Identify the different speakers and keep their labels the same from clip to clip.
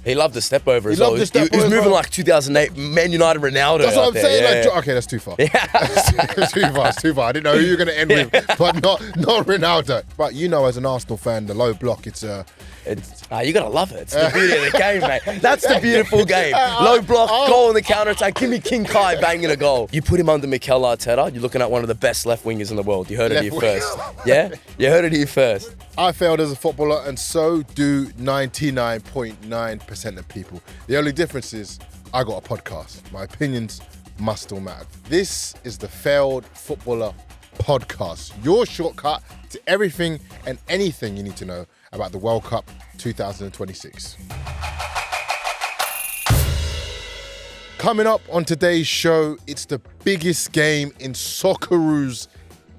Speaker 1: He loved the step over as
Speaker 2: He
Speaker 1: well.
Speaker 2: loved the step
Speaker 1: He was
Speaker 2: over.
Speaker 1: moving like 2008 Man United Ronaldo.
Speaker 2: That's what
Speaker 1: out
Speaker 2: I'm
Speaker 1: there.
Speaker 2: saying.
Speaker 1: Yeah,
Speaker 2: Okay, that's too far.
Speaker 1: yeah.
Speaker 2: It's too far. I didn't know who you were going to end with, but not Ronaldo. But you know, as an Arsenal fan, the low block, it's
Speaker 1: You gotta love it. It's the beauty of the game, mate. That's the beautiful game. Low block, goal on the counter attack. Give me King Kai banging a goal. You put him under Mikel Arteta, you're looking at one of the best left wingers in the world. You heard it here first. Yeah? You heard it here first.
Speaker 2: I failed as a footballer, and so do 99.9% of people. The only difference is I got a podcast. My opinions must still matter. This is the Failed Footballer Podcast, your shortcut to everything and anything you need to know about the World Cup 2026. Coming up on today's show, it's the biggest game in Socceroos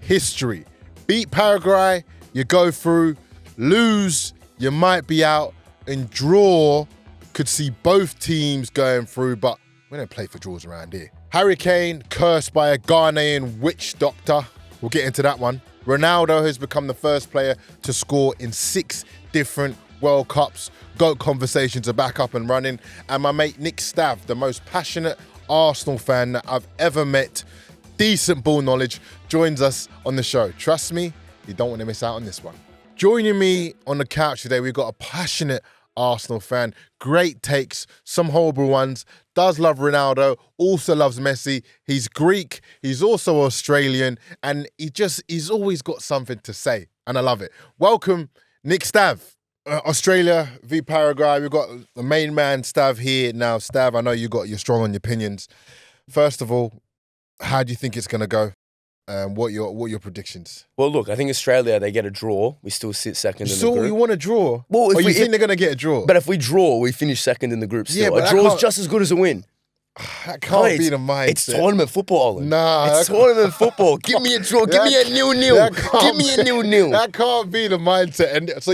Speaker 2: history. Beat Paraguay, you go through. Lose, you might be out. And draw could see both teams going through, but we don't play for draws around here. Harry Kane, cursed by a Ghanaian witch doctor. We'll get into that one. Ronaldo has become the first player to score in 6 different World Cups. GOAT conversations are back up and running. And my mate Nick Stav, the most passionate Arsenal fan that I've ever met, decent ball knowledge, joins us on the show. Trust me, you don't want to miss out on this one. Joining me on the couch today, we've got a passionate Arsenal fan. Great takes, some horrible ones. Does love Ronaldo, also loves Messi. He's Greek, he's also Australian, and he's always got something to say, and I love it. Welcome, Nick Stav. Australia v Paraguay. We've got the main man, Stav, here. Now, Stav, I know you're strong on your opinions. First of all, how do you think it's going to go? What are your predictions?
Speaker 1: Well, look, I think Australia, they get a draw. We still sit second in the group.
Speaker 2: So you want a draw?
Speaker 1: Well,
Speaker 2: or you think they're going to get a draw?
Speaker 1: But if we draw, we finish second in the group still.
Speaker 2: Yeah, but
Speaker 1: a draw is just as good as a win.
Speaker 2: That can't be the mindset.
Speaker 1: It's tournament football, Olan.
Speaker 2: Nah.
Speaker 1: It's tournament football. Give me a draw. Give me a 0-0. Give me a 0-0.
Speaker 2: That can't be the mindset. And so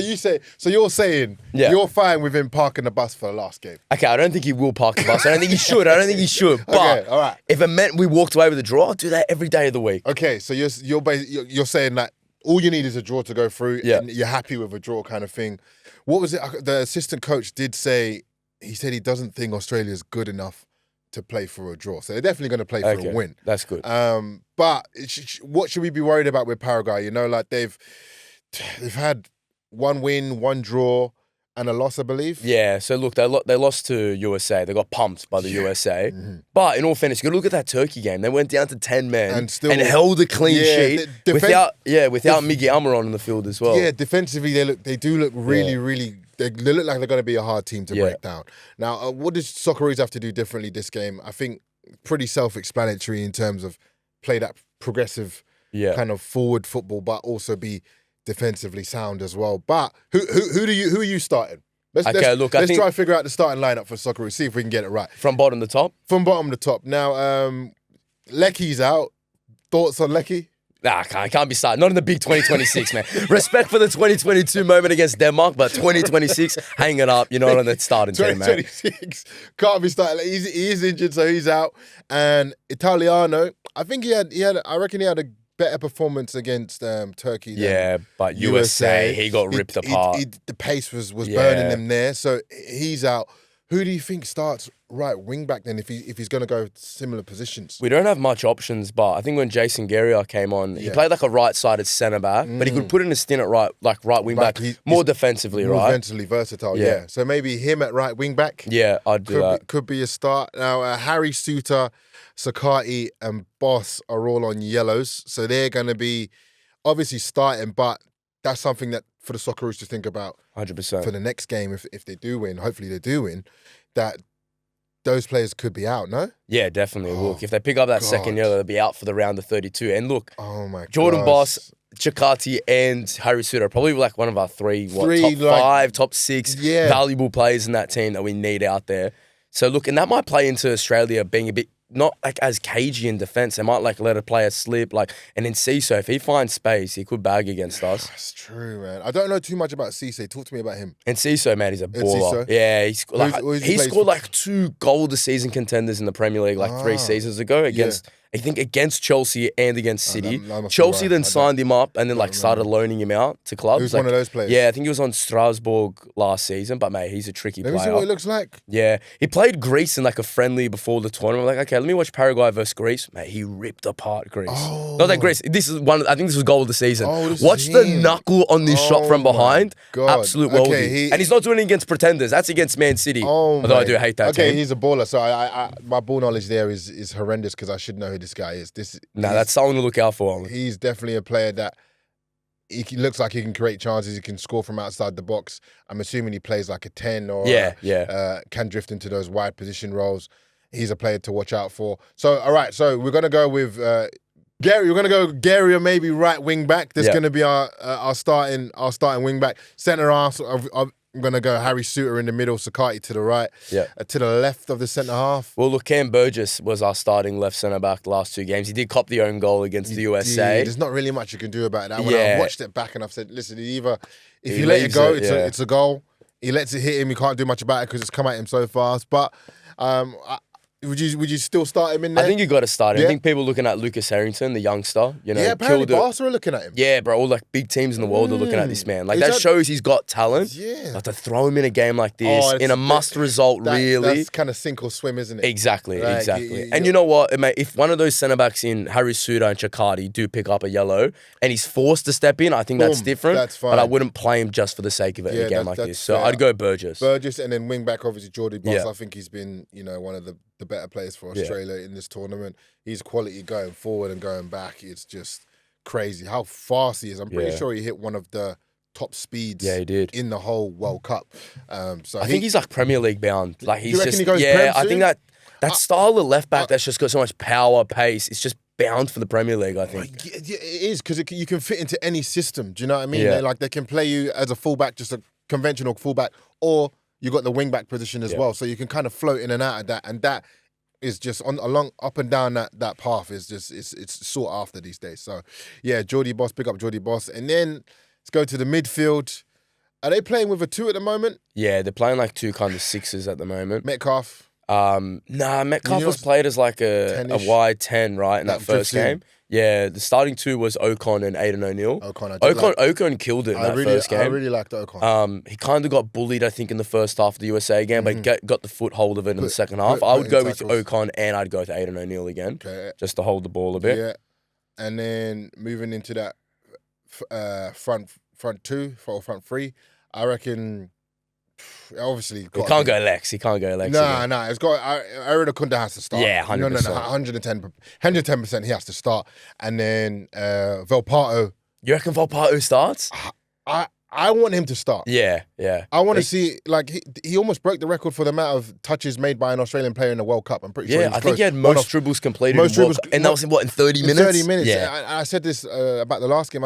Speaker 2: you're saying you're fine with him parking the bus for the last game?
Speaker 1: Okay, I don't think he will park the bus. I don't think he should. But
Speaker 2: okay, all right.
Speaker 1: If it meant we walked away with a draw, I'll do that every day of the week.
Speaker 2: Okay, so you're saying that all you need is a draw to go through, and you're happy with a draw kind of thing. What was it? The assistant coach did say, he said he doesn't think Australia's good enough to play for a draw. So they're definitely going to play for a win.
Speaker 1: That's good.
Speaker 2: But what should we be worried about with Paraguay? You know, like they've had 1 win, 1 draw, and a loss, I believe.
Speaker 1: Yeah, so look, they lost to USA. They got pumped by the USA. Mm-hmm. But in all fairness, you got to look at that Turkey game. They went down to 10 men and held a clean sheet without Miggy Almiron in the field as well.
Speaker 2: Yeah, defensively they do look really. They look like they're going to be a hard team to break down. Now, what does Socceroos have to do differently this game? I think pretty self-explanatory in terms of play that progressive kind of forward football, but also be defensively sound as well. But who are you starting? Let's try and figure out the starting lineup for Socceroos. See if we can get it right.
Speaker 1: From bottom to top.
Speaker 2: From bottom to top. Now, Lecky's out. Thoughts on Lecky?
Speaker 1: Nah, I can't be starting. Not in the big 2026, man. Respect for the 2022 moment against Denmark, but 2026, hang it up. You're not on the starting team, man.
Speaker 2: 2026, can't be starting. He is injured, so he's out. And Italiano, I think I reckon he had a better performance against Turkey.
Speaker 1: But USA, he got ripped apart.
Speaker 2: The pace was burning him there, so he's out. Who do you think starts right wing back then if he's going to go similar positions?
Speaker 1: We don't have much options, but I think when Jason Guerrier came on, he played like a right-sided centre back, but he could put in a stint at right wing back, more defensively,
Speaker 2: more defensively versatile. Yeah. So maybe him at right wing back.
Speaker 1: Yeah, I'd do that.
Speaker 2: Could be a start. Now Harry Suter, Sakati, and Boss are all on yellows, so they're going to be obviously starting, but that's something that for the Socceroos to think about
Speaker 1: 100%.
Speaker 2: For the next game, if they do win, hopefully they do win, that those players could be out, no?
Speaker 1: Yeah, definitely. Look, if they pick up that second yellow, they'll be out for the round of 32. And look, Jordan Boss, Chakati, and Harry Suter are probably like one of our top 5, top 6 valuable players in that team that we need out there. So look, and that might play into Australia being a bit not like as cagey in defence. They might like let a player slip. And Enciso, if he finds space, he could bag against us.
Speaker 2: That's true, man. I don't know too much about Cisse. Talk to me about him.
Speaker 1: Enciso, man, he's a baller. Yeah, he scored like 2 goal of the season contenders in the Premier League 3 seasons ago against I think against Chelsea and against City.
Speaker 2: that must be
Speaker 1: Chelsea
Speaker 2: right.
Speaker 1: then signed him up and then like started loaning him out to clubs.
Speaker 2: He was
Speaker 1: like,
Speaker 2: one of those players.
Speaker 1: Yeah, I think he was on Strasbourg last season, but mate, he's a tricky
Speaker 2: Let me
Speaker 1: player.
Speaker 2: see what it looks like.
Speaker 1: Yeah, he played Greece in like a friendly before the tournament. I'm like, okay, let me watch Paraguay versus Greece. Mate, he ripped apart Greece.
Speaker 2: Oh.
Speaker 1: Not that Greece. This is I think this was goal of the season.
Speaker 2: Oh,
Speaker 1: watch the knuckle on this shot from behind.
Speaker 2: God.
Speaker 1: Absolute worldie. And he's not doing it against pretenders. That's against Man City. Although I do hate that team.
Speaker 2: He's a baller. So my ball knowledge there is horrendous because I should know who this guy is.
Speaker 1: That's someone to look out for.
Speaker 2: He's definitely a player that he looks like he can create chances. He can score from outside the box. I'm assuming he plays like a 10 or can drift into those wide position roles. He's a player to watch out for. So, all right. So we're going to go with Gary. We're going to go Gary or maybe right wing back. That's going to be our starting wing back. Centre half. I'm going to go Harry Suter in the middle, Sakati to the right.
Speaker 1: Yeah.
Speaker 2: To the left of the centre half.
Speaker 1: Well, look, Cam Burgess was our starting left centre back the last 2 games. He did cop the own goal against the USA.
Speaker 2: There's not really much you can do about that. When I watched it back and I've said, listen, if you let it go, it's a goal. He lets it hit him. He can't do much about it because it's come at him so fast. But would you still start him in there?
Speaker 1: I think you got to start him. I think people looking at Lucas Harrington, the youngster.
Speaker 2: Apparently Barca are looking at him.
Speaker 1: Yeah, bro. All like big teams in the world are looking at this man. Like that shows he's got talent.
Speaker 2: Yeah.
Speaker 1: But to throw him in a game like this, in a must result, really.
Speaker 2: That's kind of sink or swim, isn't it?
Speaker 1: Exactly. And you know what, mate? If one of those centre backs in Harry Suter and Chakati do pick up a yellow and he's forced to step in, I think that's different.
Speaker 2: That's fine.
Speaker 1: But I wouldn't play him just for the sake of it in a game like this. So I'd go Burgess.
Speaker 2: Burgess and then wing back, obviously Jordi Boss. I think he's been, one of the better players for Australia in this tournament. He's quality going forward and going back. It's just crazy how fast he is. I'm pretty sure he hit one of the top speeds
Speaker 1: he did.
Speaker 2: In the whole World Cup. So
Speaker 1: I think he's like Premier League bound. Like he's
Speaker 2: you
Speaker 1: just
Speaker 2: he goes Prem
Speaker 1: I
Speaker 2: soon?
Speaker 1: think that style of left back that's just got so much power, pace, it's just bound for the Premier League, I think.
Speaker 2: It is because you can fit into any system. Do you know what I mean?
Speaker 1: Yeah.
Speaker 2: They can play you as a fullback, just a conventional fullback, or you got the wing back position as well, so you can kind of float in and out of that, and that is just along up and down that path is just it's sought after these days. So Jordi Boss, pick up Jordi Boss, and then let's go to the midfield. Are they playing with a 2 at the moment? Yeah,
Speaker 1: they're playing like 2 kind of 6s at the moment.
Speaker 2: Metcalf.
Speaker 1: Metcalf was played as like a wide 10, right, in that first game. Yeah, the starting 2 was Ocon and Aidan O'Neill. Ocon killed it in that first game.
Speaker 2: I really liked Ocon.
Speaker 1: He kind of got bullied, I think, in the first half of the USA game, but he got the foothold of it in the second half. I would go with Ocon and I'd go with Aidan O'Neill again, just to hold the ball a bit.
Speaker 2: Yeah, and then moving into that front 2 or front 3, I reckon. Obviously,
Speaker 1: he can't go Lex. He can't go Lex.
Speaker 2: No. It's got. Aaron Kunde has to start.
Speaker 1: Yeah, 100%.
Speaker 2: No, 110%. He has to start, and then Volpato.
Speaker 1: You reckon Volpato starts?
Speaker 2: I want him to start.
Speaker 1: Yeah.
Speaker 2: I want to see, like, he almost broke the record for the amount of touches made by an Australian player in the World Cup. I'm pretty sure.
Speaker 1: I think he had most dribbles completed. And that was in 30 minutes.
Speaker 2: 30 minutes.
Speaker 1: Yeah.
Speaker 2: I said this about the last game.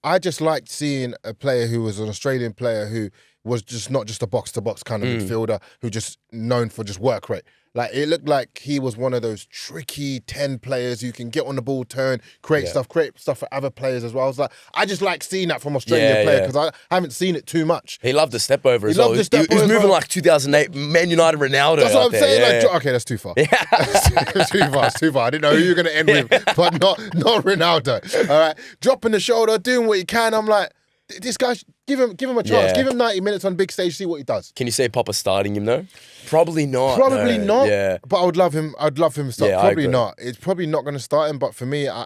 Speaker 2: I just liked seeing a player who was an Australian player who was just not just a box-to-box kind of midfielder who just known for just work rate. Like, it looked like he was one of those tricky 10 players who can get on the ball, turn, create stuff for other players as well. I was like, I just like seeing that from Australian player because I haven't seen it too much.
Speaker 1: He loved the step over as well. He was moving like 2008 Man United Ronaldo.
Speaker 2: That's what I'm saying. Okay, that's too far. It's too far. I didn't know who you were going to end with, but not Ronaldo. All right, dropping the shoulder, doing what he can. I'm like, this guy, give him a chance.
Speaker 1: Yeah.
Speaker 2: Give him 90 minutes on big stage, see what he does.
Speaker 1: Can you say Papa starting him though? Probably not.
Speaker 2: Probably not.
Speaker 1: Yeah.
Speaker 2: But I would love him to start.
Speaker 1: Yeah,
Speaker 2: probably not. It's probably not going to start him, but for me, I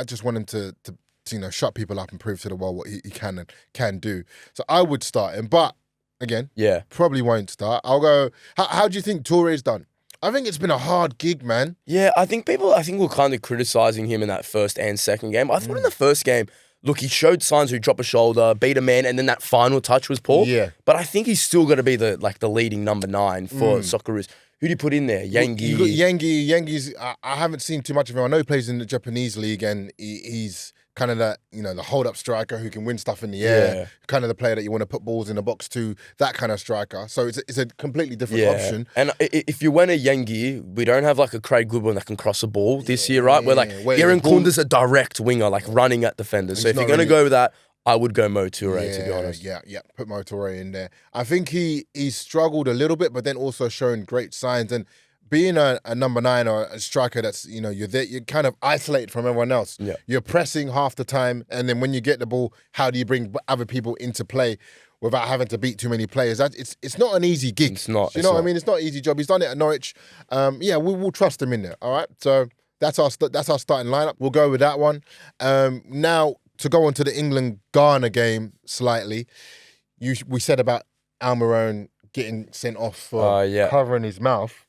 Speaker 2: just want him to shut people up and prove to the world what he can do. So I would start him, but again, probably won't start. I'll go. How do you think Touré's done? I think it's been a hard gig, man.
Speaker 1: Yeah, I think were kind of criticising him in that first and second game. I thought in the first game, look, he showed signs where he dropped a shoulder, beat a man, and then that final touch was poor.
Speaker 2: Yeah.
Speaker 1: But I think he's still got to be the leading number 9 for Socceroos. Who do you put in there? Yangi.
Speaker 2: You got Yangi. Yangi's. I haven't seen too much of him. I know he plays in the Japanese league, and he's kind of that, the hold-up striker who can win stuff in the air. Kind of the player that you want to put balls in the box to. That kind of striker. So it's a completely different option.
Speaker 1: And if you went a Yangi, we don't have like a Craig Goodwin that can cross a ball this year, right? Where Aaron Kunde's a direct winger, like running at defenders. So if you're going to go with that, I would go Mo Touré, to be honest.
Speaker 2: Yeah. Put Mo Touré in there. I think he struggled a little bit, but then also shown great signs. And being a number 9 or a striker that's, you're there, you're kind of isolated from everyone else.
Speaker 1: Yeah.
Speaker 2: You're pressing half the time, and then when you get the ball, how do you bring other people into play without having to beat too many players? It's not an easy gig.
Speaker 1: It's not.
Speaker 2: You know what I mean? It's not an easy job. He's done it at Norwich. We'll trust him in there. All right. So that's our starting lineup. We'll go with that one. Now to go on to the England-Ghana game slightly. We said about Almiron getting sent off for covering his mouth.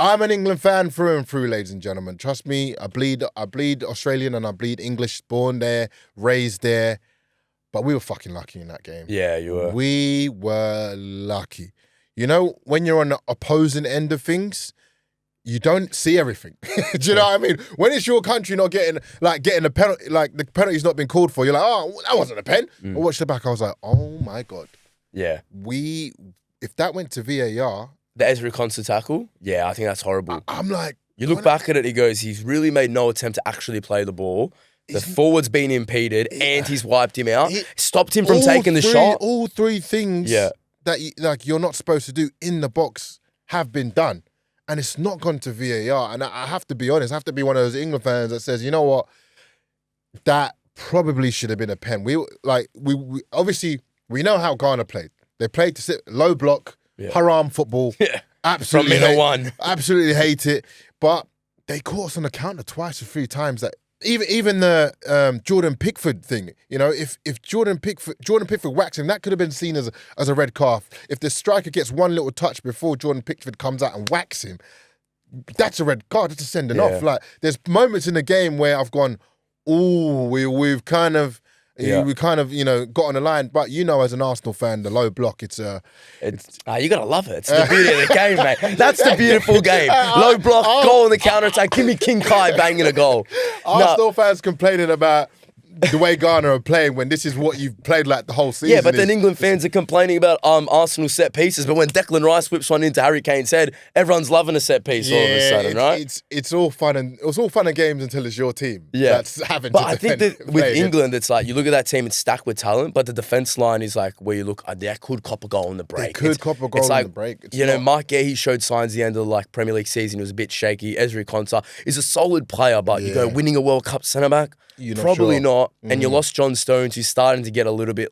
Speaker 2: I'm an England fan through and through, ladies and gentlemen. Trust me, I bleed Australian and I bleed English. Born there, raised there. But we were fucking lucky in that game.
Speaker 1: Yeah, you were.
Speaker 2: We were lucky. When you're on the opposing end of things, you don't see everything. Do you know what I mean? When it's your country not getting a penalty, like the penalty's not been called for, you're like, oh, that wasn't a pen. I watched it back, I was like, oh my God.
Speaker 1: Yeah.
Speaker 2: If that went to VAR.
Speaker 1: The Ezri Konsa tackle? Yeah, I think that's horrible.
Speaker 2: I'm like.
Speaker 1: You look back at it, he goes, he's really made no attempt to actually play the ball. The forward's been impeded and he's wiped him out. Stopped him from taking the shot.
Speaker 2: All three things that you're not supposed to do in the box have been done. And it's not gone to VAR. And I have to be honest, I have to be one of those England fans that says, you know what? That probably should have been a pen. We obviously, we know how Ghana played. They played to sit low block, haram football.
Speaker 1: Yeah.
Speaker 2: Absolutely
Speaker 1: From minute one.
Speaker 2: Absolutely hate it. But they caught us on the counter twice or 3 times. That even the Jordan Pickford thing, if Jordan Pickford whacks him, that could have been seen as a red card. If the striker gets one little touch before Jordan Pickford comes out and whacks him, that's a red card. That's a sending off. Like, there's moments in the game where I've gone, ooh, we've kind of. We kind of, got on the line. But, as an Arsenal fan, the low block, you got
Speaker 1: to love it. It's the beauty of the game, mate. That's the beautiful game. Low block, goal on the counter-attack. Give me King Kai banging a goal.
Speaker 2: Arsenal fans complaining about the way Ghana are playing when this is what you've played like the whole season.
Speaker 1: Yeah, but then England fans are complaining about Arsenal set pieces. But when Declan Rice whips one into Harry Kane's head, everyone's loving a set piece all of a sudden, right?
Speaker 2: It's all fun and games until it's your team. That's having to defend. But I think that
Speaker 1: with England, it's like you look at that team, it's stacked with talent, but the defense line is like where you look, they could cop a goal in the break.
Speaker 2: They could cop a goal in the break.
Speaker 1: Mike Gahey showed signs at the end of the Premier League season. He was a bit shaky. Ezri Konsa is a solid player, but you go winning a World Cup centre back. Probably not. And you lost John Stones, who's starting to get a little bit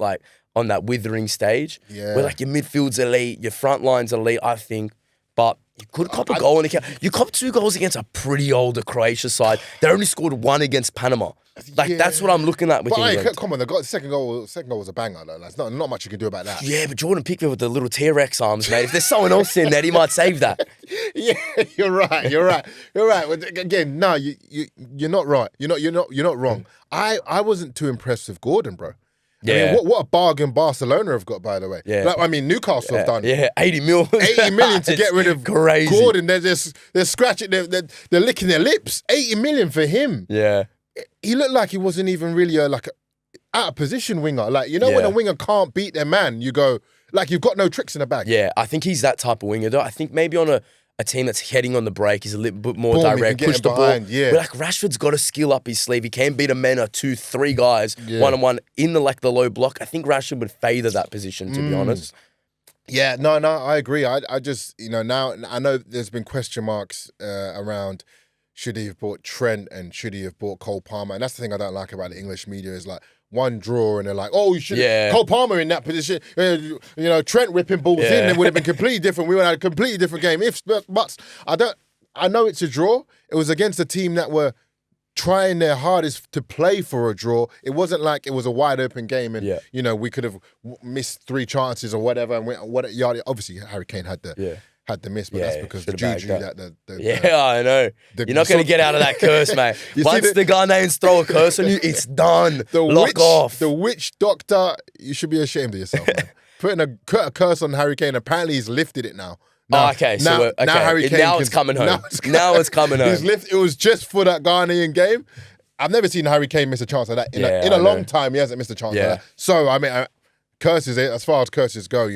Speaker 1: on that withering stage. Yeah. Where your midfield's elite, your front line's elite, I think. But you could cop a goal in the count. You copped 2 goals against a pretty older Croatia side. They only scored 1 against Panama. That's what I'm looking at with England.
Speaker 2: Come on, the second goal was a banger. Though. There's not much you can do about that.
Speaker 1: Yeah, but Jordan Pickford with the little T-Rex arms, mate. If there's someone else in there, he might save that.
Speaker 2: Yeah, you're right. Again, no, you're not right. You're not wrong. I wasn't too impressed with Gordon, bro.
Speaker 1: Yeah.
Speaker 2: I mean, what a bargain Barcelona have got, by the way.
Speaker 1: Yeah.
Speaker 2: Newcastle have done.
Speaker 1: Yeah, 80 million.
Speaker 2: 80 million to get rid of
Speaker 1: crazy.
Speaker 2: Gordon. They're scratching, they're licking their lips. 80 million for him.
Speaker 1: Yeah.
Speaker 2: He looked like he wasn't even really a out of position winger. When a winger can't beat their man, you go, you've got no tricks in the bag.
Speaker 1: Yeah, I think he's that type of winger, though. I think maybe on a team that's heading on the break, he's a little bit more direct, push the ball.
Speaker 2: Yeah.
Speaker 1: But Rashford's got a skill up his sleeve. He can beat a man or 2, 3 guys one-on-one in the low block. I think Rashford would favour that position, to be honest.
Speaker 2: Yeah, no, I agree. I just, now I know there's been question marks around should he have bought Trent and should he have bought Cole Palmer? And that's the thing I don't like about the English media is one draw and they're like, oh, you should have Cole Palmer in that position. Trent whipping balls in, it would have been completely different. We would have had a completely different game. But I know it's a draw. It was against a team that were trying their hardest to play for a draw. It wasn't like it was a wide open game and we could have missed 3 chances or whatever. And obviously Harry Kane had the miss, but that's because the juju
Speaker 1: I know. You're not going to get out of that curse, mate. Once the Ghanaians throw a curse on you, it's done. Lock off.
Speaker 2: The witch doctor, you should be ashamed of yourself, man. Putting a curse on Harry Kane, apparently he's lifted it now.
Speaker 1: Now Harry Kane now it's coming home. Now it's coming home.
Speaker 2: It was just for that Ghanaian game. I've never seen Harry Kane miss a chance like that. In a long time, he hasn't missed a chance like that. So, I mean, curses, as far as curses go,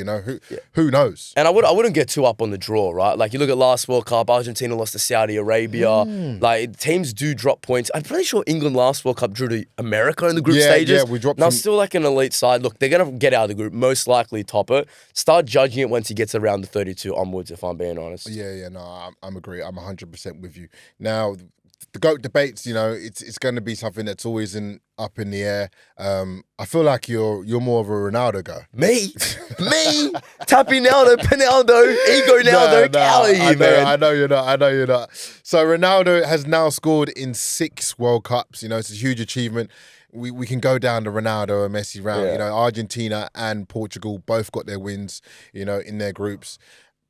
Speaker 2: who knows?
Speaker 1: And I wouldn't get too up on the draw, right? Like, you look at last World Cup, Argentina lost to Saudi Arabia. Like, teams do drop points. I'm pretty sure England last World Cup drew to America in the group stages.
Speaker 2: Yeah, we dropped
Speaker 1: now, still like an elite side. Look, they're going to get out of the group, most likely top it. Start judging it once he gets around the 32 onwards, if I'm being honest.
Speaker 2: Yeah, no, I'm agree. I'm 100% with you. Now, the GOAT debates, it's going to be something that's always up in the air. I feel like you're more of a Ronaldo guy.
Speaker 1: Me? Tappy Naldo, Pinaldo, Ego Naldo, get out of here, man.
Speaker 2: I know you're not. So Ronaldo has now scored in 6 World Cups. It's a huge achievement. We can go down the Ronaldo and Messi round.
Speaker 1: Yeah.
Speaker 2: Argentina and Portugal both got their wins, in their groups.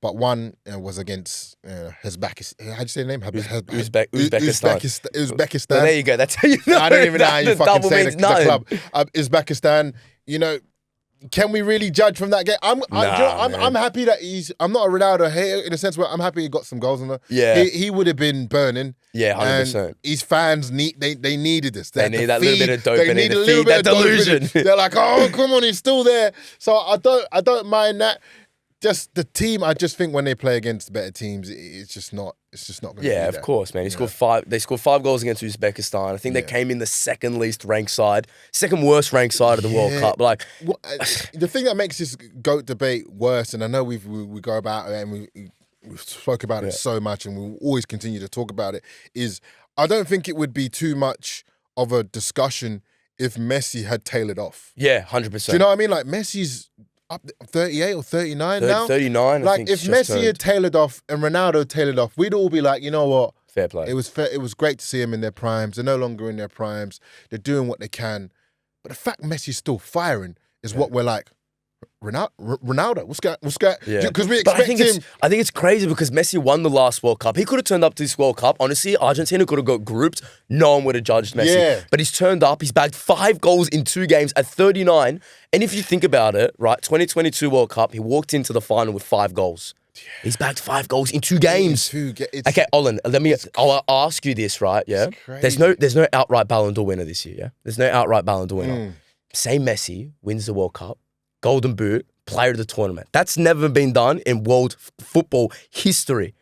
Speaker 2: But one was against Uzbekistan. How do you say the name?
Speaker 1: Uzbekistan.
Speaker 2: Uzbekistan.
Speaker 1: Well, there you go. That's how you know.
Speaker 2: I don't even know how you fucking say the club. Uzbekistan. Can we really judge from that game? I'm happy that I'm not a Ronaldo hater in the sense where I'm happy he got some goals on there.
Speaker 1: Yeah.
Speaker 2: He would have been burning.
Speaker 1: Yeah, 100%.
Speaker 2: And his fans they needed this.
Speaker 1: They need that little bit of dope in it to feed that delusion.
Speaker 2: They're like, oh, come on, he's still there. So I don't mind that. Just the team, I just think when they play against better teams, it's just not going to be
Speaker 1: Yeah, of course, man. They scored 5 goals against Uzbekistan. I think they came in the second worst ranked side of the World Cup. Like,
Speaker 2: the thing that makes this GOAT debate worse, and I know we go about it and we spoke about it so much, and we'll always continue to talk about it, is I don't think it would be too much of a discussion if Messi had tailored off.
Speaker 1: Yeah, 100%.
Speaker 2: Do you know what I mean? Like, Messi's up 38 or 39 now.
Speaker 1: 39,
Speaker 2: like, if Messi had tailored off and Ronaldo tailored off, we'd all be like, you know what?
Speaker 1: Fair play.
Speaker 2: It was great to see them in their primes. They're no longer in their primes. They're doing what they can. But the fact Messi's still firing is what we're like, Ronaldo, what's going?
Speaker 1: Yeah.
Speaker 2: Because we expect him.
Speaker 1: I think it's crazy because Messi won the last World Cup. He could have turned up to this World Cup. Honestly, Argentina could have got grouped. No one would have judged Messi. Yeah. But he's turned up. He's bagged 5 goals in 2 games at 39. And if you think about it, right, 2022 World Cup, he walked into the final with 5 goals. Yeah. He's bagged 5 goals in 2 games. Okay, Olan, I'll ask you this, right? Yeah. There's no outright Ballon d'Or winner this year. Yeah. There's no outright Ballon d'Or winner. Say Messi wins the World Cup. Golden Boot, player of the tournament. That's never been done in world football history.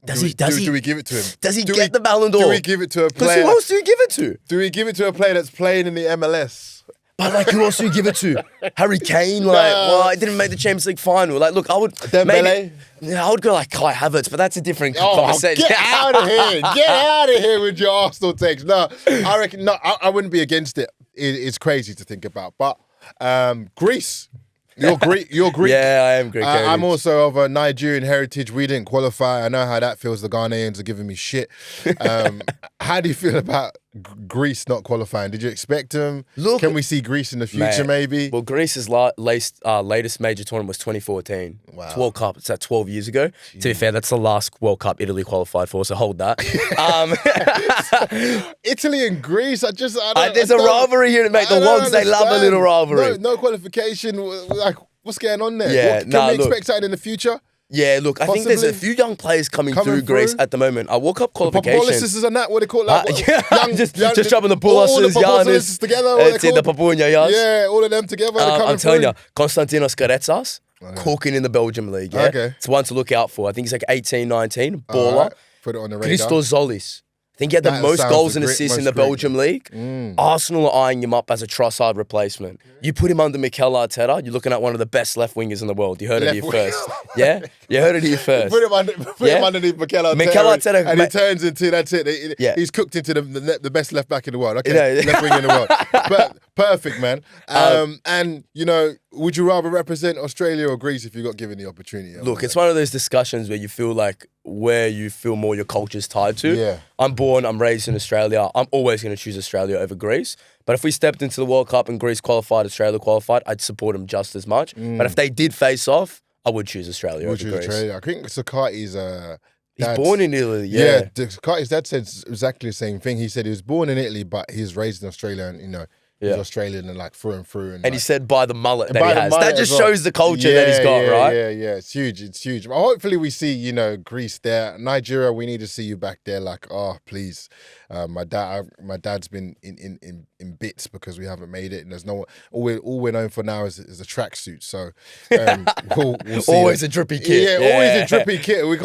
Speaker 1: Do we
Speaker 2: give it to him?
Speaker 1: Does he get the Ballon d'Or?
Speaker 2: Do we give it to a player?
Speaker 1: Because who else do you give it to?
Speaker 2: Do we give it to a player that's playing in the MLS?
Speaker 1: But like, who else do you give it to? Harry Kane? Like, well, he didn't make the Champions League final. Like, look, I would
Speaker 2: Dembele.
Speaker 1: I would go like Kai Havertz, but that's a different conversation.
Speaker 2: Get out of here! Get out of here with your Arsenal takes. No, I reckon. No, I wouldn't be against it. It's crazy to think about, but Greece. You're Greek.
Speaker 1: Yeah, I am Greek.
Speaker 2: I'm also of a Nigerian heritage. We didn't qualify. I know how that feels. The Ghanaians are giving me shit. How do you feel about Greece not qualifying? Did you expect them?
Speaker 1: Look,
Speaker 2: can we see Greece in the future, maybe?
Speaker 1: Well, Greece's latest major tournament was 2014.
Speaker 2: Wow.
Speaker 1: It's World Cup. It's at 12 years ago. Jeez. To be fair, that's the last World Cup Italy qualified for, so hold that.
Speaker 2: Italy and Greece,
Speaker 1: there's a rivalry here to make the ones. They love a little rivalry.
Speaker 2: No qualification. Like, what's going on there?
Speaker 1: Yeah,
Speaker 2: can we expect something in the future?
Speaker 1: Yeah, look, I think there's a few young players coming through Greece at the moment. Our World Cup qualification.
Speaker 2: Papulises and that, what they call that?
Speaker 1: Just dropping the Pulises,
Speaker 2: Giannis together.
Speaker 1: The Papunya, yes.
Speaker 2: Yeah, all of them together.
Speaker 1: I'm telling you, Konstantinos Karetsas, cooking in the Belgium league. Yeah? Okay. It's one to look out for. I think he's like 18, 19, baller.
Speaker 2: Right. Put it on the radar.
Speaker 1: Christos Zolis. I think he had the most goals and assists in the Belgium league. Arsenal are eyeing him up as a Trossard replacement. You put him under Mikel Arteta, you're looking at one of the best left wingers in the world. You heard it here first. Yeah? You heard it here first.
Speaker 2: Put him underneath Mikel Arteta. And he turns into, that's it. He's cooked into the best left back in the world. Okay, left wing in the world. But perfect, man. And, would you rather represent Australia or Greece if you got given the opportunity?
Speaker 1: Look, it's one of those discussions where you feel more your culture's tied to.
Speaker 2: Yeah.
Speaker 1: I'm raised in Australia. I'm always going to choose Australia over Greece. But if we stepped into the World Cup and Greece qualified, Australia qualified, I'd support them just as much. But if they did face off, I would choose Australia over Greece.
Speaker 2: I think Sakati's
Speaker 1: he's born in Italy,
Speaker 2: Sakati's dad said exactly the same thing. He said he was born in Italy, but he was raised in Australia, and He's Australian and like through and through. And
Speaker 1: he
Speaker 2: like,
Speaker 1: said by the mullet that he has. That just shows the culture that he's got, right?
Speaker 2: Yeah. It's huge. It's huge. Well, hopefully we see, you know, Greece there. Nigeria, we need to see you back there. Like, oh, please. My dad's been in bits because we haven't made it, and there's no all we're known for now is a tracksuit. So we'll see.
Speaker 1: Always a drippy kit.
Speaker 2: Yeah, always a drippy kit. We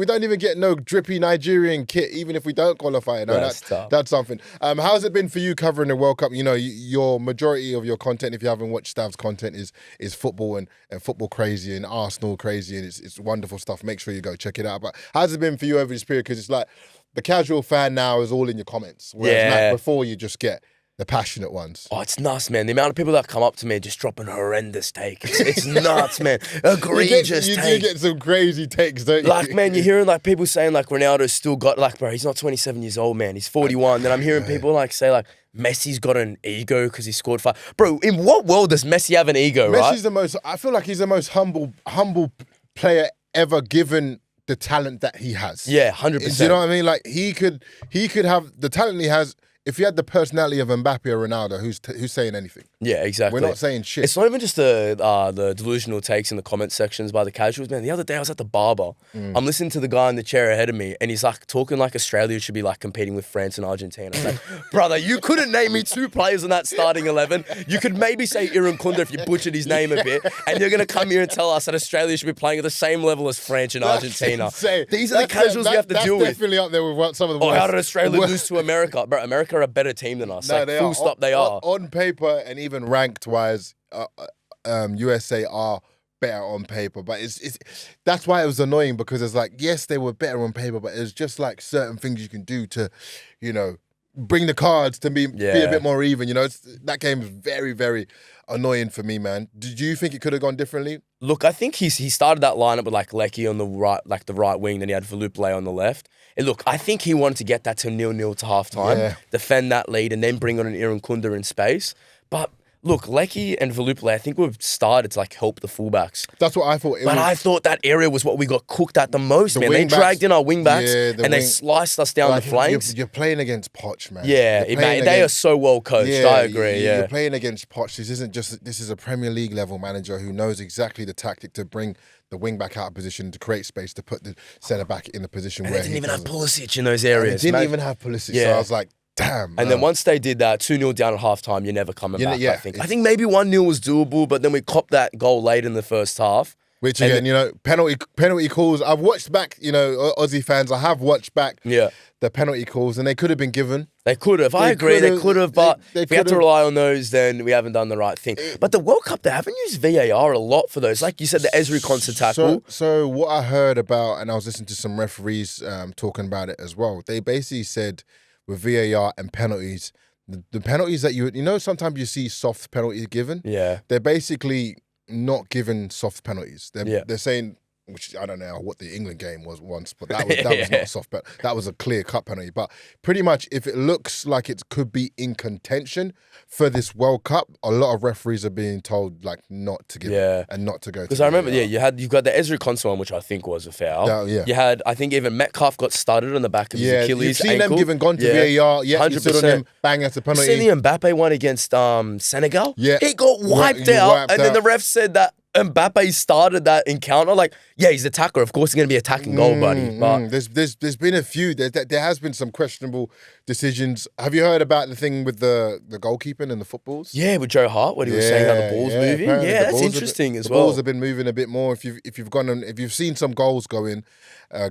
Speaker 2: don't even get no drippy Nigerian kit, even if we don't qualify. No, that's something. How's it been for you covering the World Cup? You know, your majority of your content, if you haven't watched Stav's content, is football and football crazy and Arsenal crazy, and it's wonderful stuff. Make sure you go check it out. But how's it been for you over this period? Because it's like the casual fan now is all in your comments, whereas before you just get the passionate ones.
Speaker 1: Oh, it's nuts, man. The amount of people that come up to me just dropping horrendous takes. It's nuts, man. Egregious takes.
Speaker 2: You do get some crazy takes, don't you?
Speaker 1: Like, man, you're hearing like people saying like Ronaldo's still got, like, bro, he's not 27 years old, man. He's 41. Then I'm hearing people like say like Messi's got an ego because he scored 5. Bro, in what world does Messi have an ego, right?
Speaker 2: I feel like he's the most humble player ever, given the talent that he has.
Speaker 1: Yeah, 100%.
Speaker 2: Do you know what I mean? Like he could have the talent he has. If he had the personality of Mbappe or Ronaldo, who's saying anything?
Speaker 1: Yeah, exactly.
Speaker 2: We're not saying shit.
Speaker 1: It's not even just the delusional takes in the comment sections by the casuals, man. The other day I was at the barber. I'm listening to the guy in the chair ahead of me, and he's like talking like Australia should be like competing with France and Argentina. I'm like, brother, you couldn't name me 2 players in that starting 11. You could maybe say Irankunda if you butchered his name a bit, and you're gonna come here and tell us that Australia should be playing at the same level as France and Argentina. These are the casuals we have to deal with.
Speaker 2: That's definitely up there with some of the.
Speaker 1: Oh, how did Australia lose to America? Bro, America are a better team than us. No, like, full stop, they are.
Speaker 2: On paper and even ranked wise, USA are better on paper. But it's that's why it was annoying, because it's like, yes, they were better on paper, but it's just like certain things you can do to, you know, bring the cards to be a bit more even. You know, that game is very, very annoying for me, man. Did you think it could have gone differently?
Speaker 1: Look, I think he started that lineup with like Lecky on the right, like the right wing, then he had Valuplay on the left. And look, I think he wanted to get that to 0-0 to halftime, defend that lead, and then bring on an Irankunda in space. But look, Lecky and Valuplay, I think we've started to like help the fullbacks.
Speaker 2: That's what I thought.
Speaker 1: I thought that area was what we got cooked at the most, man. They dragged in our wingbacks and they sliced us down the flanks.
Speaker 2: You're playing against Poch, man.
Speaker 1: Yeah, they are so well coached. I agree.
Speaker 2: You're playing against Poch. This is a Premier League level manager who knows exactly the tactic to bring the wing back out of position, to create space, to put the centre back in the position where
Speaker 1: he didn't even have Pulisic in those areas.
Speaker 2: He didn't even have Pulisic. So I was like, damn.
Speaker 1: And then once they did that, 2-0 down at halftime, you're never coming back, I think. I think maybe 1-0 was doable, but then we copped that goal late in the first half.
Speaker 2: Which again, you know, penalty calls. I've watched back, you know, Aussie fans, I have watched back the penalty calls, and they could have been given.
Speaker 1: They could have. I agree, they could have, but if we had to rely on those, then we haven't done the right thing. But the World Cup, they haven't used VAR a lot for those. Like you said, the Ezri Konsa tackle.
Speaker 2: So what I heard about, and I was listening to some referees talking about it as well, they basically said with VAR and penalties, the penalties that you know, sometimes you see soft penalties given. Yeah. They're basically not given soft penalties. They're saying, which I don't know what the England game was once, but that was not a soft penalty. That was a clear cut penalty. But pretty much, if it looks like it could be in contention for this World Cup, a lot of referees are being told like not to give it and not to go.
Speaker 1: Because I remember, you've got the Ezri Konsa one, which I think was a foul. You had, I think even Metcalf got studded on the back of his Achilles.
Speaker 2: You've seen them gone to VAR. Yeah, 100%. You stood on him, bang, that's a penalty.
Speaker 1: You see the Mbappe one against Senegal? Yeah, it got wiped out, and then the ref said that Mbappe started that encounter. Like, yeah, he's the attacker. Of course, he's going to be attacking goal, buddy. But
Speaker 2: there's been a few. There has been some questionable decisions. Have you heard about the thing with the goalkeeping and the footballs?
Speaker 1: Yeah, with Joe Hart, what he was saying, how the ball's moving. Yeah, that's interesting as well.
Speaker 2: The balls have been moving a bit more. If you've seen some goals go in,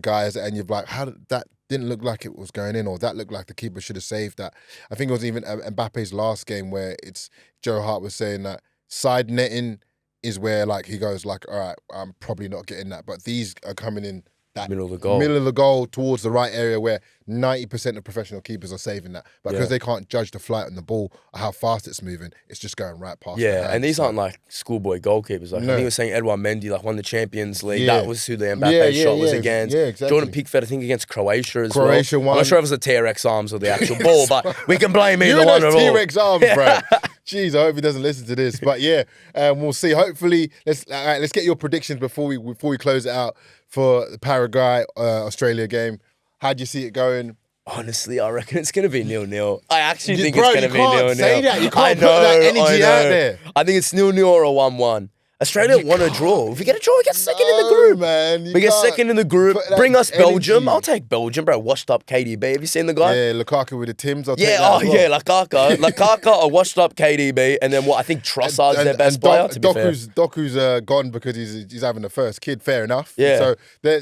Speaker 2: guys, and you've like, how did that? Didn't look like it was going in, or that looked like the keeper should have saved that. I think it was even Mbappe's last game where it's Joe Hart was saying that side netting is where like he goes like, all right, I'm probably not getting that, but these are coming in that middle of the goal towards the right area where 90% of professional keepers are saving that. But because they can't judge the flight on the ball or how fast it's moving, it's just going right past.
Speaker 1: Yeah, and these aren't like schoolboy goalkeepers. Like I think he was saying Edouard Mendy like won the Champions League. That was who the Mbappe shot was against. Yeah, exactly. Jordan Pickford, I think against Croatia as well. Won. I'm not sure if it was the TRX arms or the actual ball, but we can blame either one at all.
Speaker 2: TRX arms, bro. Jeez, I hope he doesn't listen to this. But yeah, we'll see. Hopefully, let's get your predictions before we close it out for the Paraguay Australia game. How do you see it going?
Speaker 1: Honestly, I reckon it's going to be 0-0. I actually think
Speaker 2: Bro,
Speaker 1: it's going to be 0-0.
Speaker 2: you can't say that. You can't put that energy out there.
Speaker 1: I think it's 0-0 or a 1-1. Australia won a draw. If we get a draw, we get second in the group.
Speaker 2: Man,
Speaker 1: we get second in the group. Bring us Belgium. I'll take Belgium, bro. Washed up KDB. Have you seen the guy?
Speaker 2: Yeah, Lukaku with the Tims. I'll take that as well.
Speaker 1: Yeah, Lukaku. Lukaku, a washed up KDB, and then what? I think Trossard's their best player. To be fair.
Speaker 2: Doku's gone because he's having the first kid. Fair enough.
Speaker 1: Yeah.
Speaker 2: So they're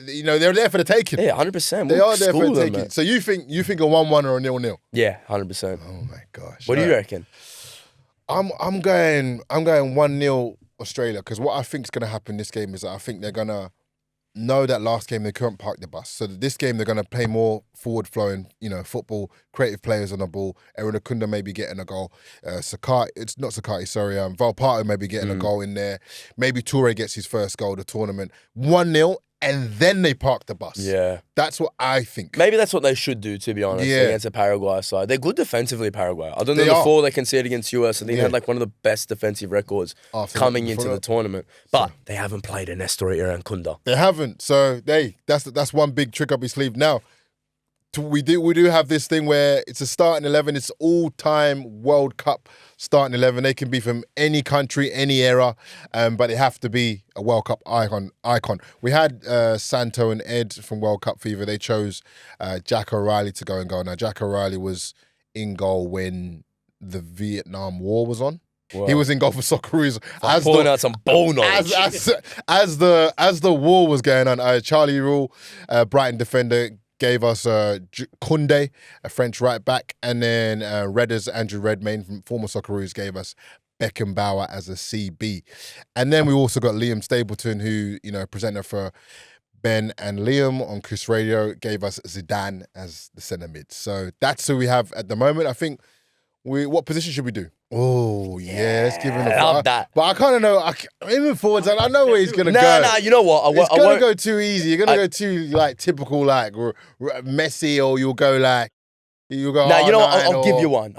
Speaker 2: there for the taking.
Speaker 1: Yeah, 100%.
Speaker 2: They are there for the taking. So you think a 1-1 or a 0-0?
Speaker 1: Yeah, 100%.
Speaker 2: Oh my gosh.
Speaker 1: What do you reckon?
Speaker 2: I'm going 1-0 Australia, because what I think is going to happen this game is that I think they're going to know that last game they couldn't park the bus. So this game they're going to play more forward-flowing, football, creative players on the ball. Aaron Akunda maybe getting a goal. Valparto maybe getting a goal in there. Maybe Toure gets his first goal of the tournament. 1-0. And then they park the bus.
Speaker 1: Yeah.
Speaker 2: That's what I think.
Speaker 1: Maybe that's what they should do, to be honest, against the Paraguay side. They're good defensively, Paraguay. I don't know before they conceded against US. I think they had one of the best defensive records coming into the tournament. But they haven't played a Nestor Irankunda.
Speaker 2: They haven't. So that's one big trick up his sleeve. Now, we do have this thing where it's a starting 11. It's all-time World Cup starting 11. They can be from any country, any era, but they have to be a World Cup icon. We had Santo and Ed from World Cup Fever. They chose Jack O'Reilly to go in goal. Now, Jack O'Reilly was in goal when the Vietnam War was on. Wow. He was in goal for Socceroos.
Speaker 1: Pulling out some ball knowledge.
Speaker 2: As the war was going on, Charlie Rule, Brighton defender, gave us Koundé, a French right back, and then Redders, Andrew Redmayne from former Socceroos, gave us Beckenbauer as a CB. And then we also got Liam Stapleton, who, presenter for Ben and Liam on Chris Radio, gave us Zidane as the centre mid. So that's who we have at the moment. I think, what position should we do? Oh, yeah, let's give him a
Speaker 1: love that.
Speaker 2: But I kind of know, even forwards, I know where he's going to go.
Speaker 1: Nah, you know what?
Speaker 2: It's going to go too easy. You're going to go too, typical, Messi, or you'll go,
Speaker 1: I'll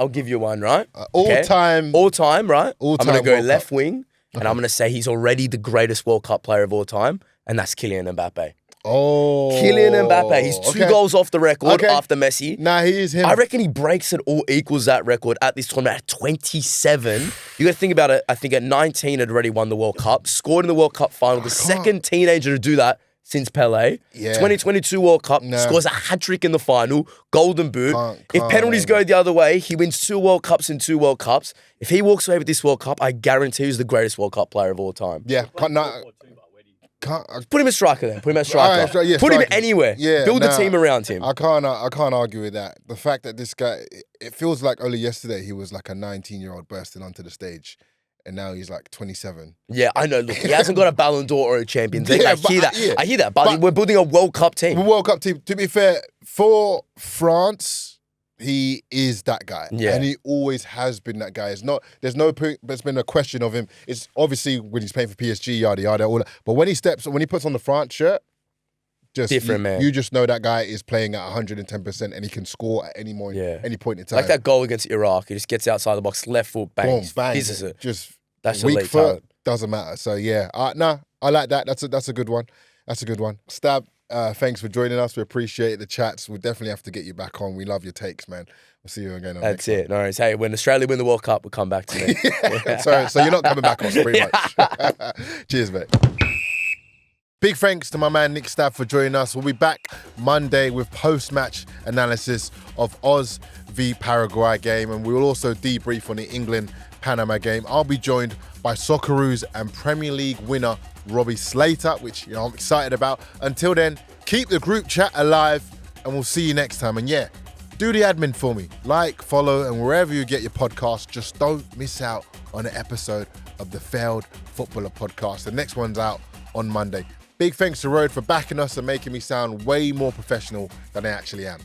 Speaker 1: give you one, right?
Speaker 2: All time,
Speaker 1: right?
Speaker 2: All time
Speaker 1: I'm going to go
Speaker 2: World
Speaker 1: left
Speaker 2: Cup.
Speaker 1: wing, and I'm going to say he's already the greatest World Cup player of all time, and that's Kylian Mbappe.
Speaker 2: Oh.
Speaker 1: Kylian Mbappe. He's two goals off the record after Messi.
Speaker 2: Nah, he is him.
Speaker 1: I reckon he breaks it or equals that record at this tournament at 27. You got to think about it. I think at 19 had already won the World Cup, scored in the World Cup final, the second teenager to do that since Pele.
Speaker 2: Yeah.
Speaker 1: 2022 World Cup, scores a hat-trick in the final, golden boot. If penalties go the other way, he wins 2 World Cups in 2 World Cups. If he walks away with this World Cup, I guarantee he's the greatest World Cup player of all time.
Speaker 2: Yeah.
Speaker 1: Put him as striker then. Put him as striker. Put him anywhere.
Speaker 2: Yeah,
Speaker 1: build a team around him.
Speaker 2: I can't argue with that. The fact that this guy, it feels like only yesterday he was like a 19-year-old bursting onto the stage, and now he's like 27.
Speaker 1: Yeah, I know. Look, he hasn't got a Ballon d'Or or a Champions League. I hear that. But we're building a World Cup team.
Speaker 2: To be fair, for France, he is that guy.
Speaker 1: Yeah.
Speaker 2: And he always has been that guy. There's been a question of him. It's obviously when he's playing for PSG, yada, yada, all that. But when he puts on the France shirt,
Speaker 1: different, man.
Speaker 2: You just know that guy is playing at 110% and he can score at any point in time.
Speaker 1: Like that goal against Iraq. He just gets outside the box, left foot, bangs.
Speaker 2: Boom, bang.
Speaker 1: This is it.
Speaker 2: That's weak foot, talent. Doesn't matter. So yeah, I like that. That's a good one. Stav, thanks for joining us. We appreciate the chats. We'll definitely have to get you back on. We love your takes, man. We'll see you again.
Speaker 1: That's it. No worries. Hey, when Australia win the World Cup, we'll come back to me.
Speaker 2: So you're not coming back on, pretty much. Cheers, mate. Big thanks to my man Nick Stav for joining us. We'll be back Monday with post-match analysis of Oz v Paraguay game, and we will also debrief on the England-Panama game. I'll be joined by Socceroos and Premier League winner Robbie Slater, which I'm excited about. Until then, keep the group chat alive, and we'll see you next time. And yeah, do the admin for me. Like, follow, and wherever you get your podcast, just don't miss out on an episode of the Failed Footballer podcast. The next one's out on Monday. Big thanks to Road for backing us and making me sound way more professional than I actually am.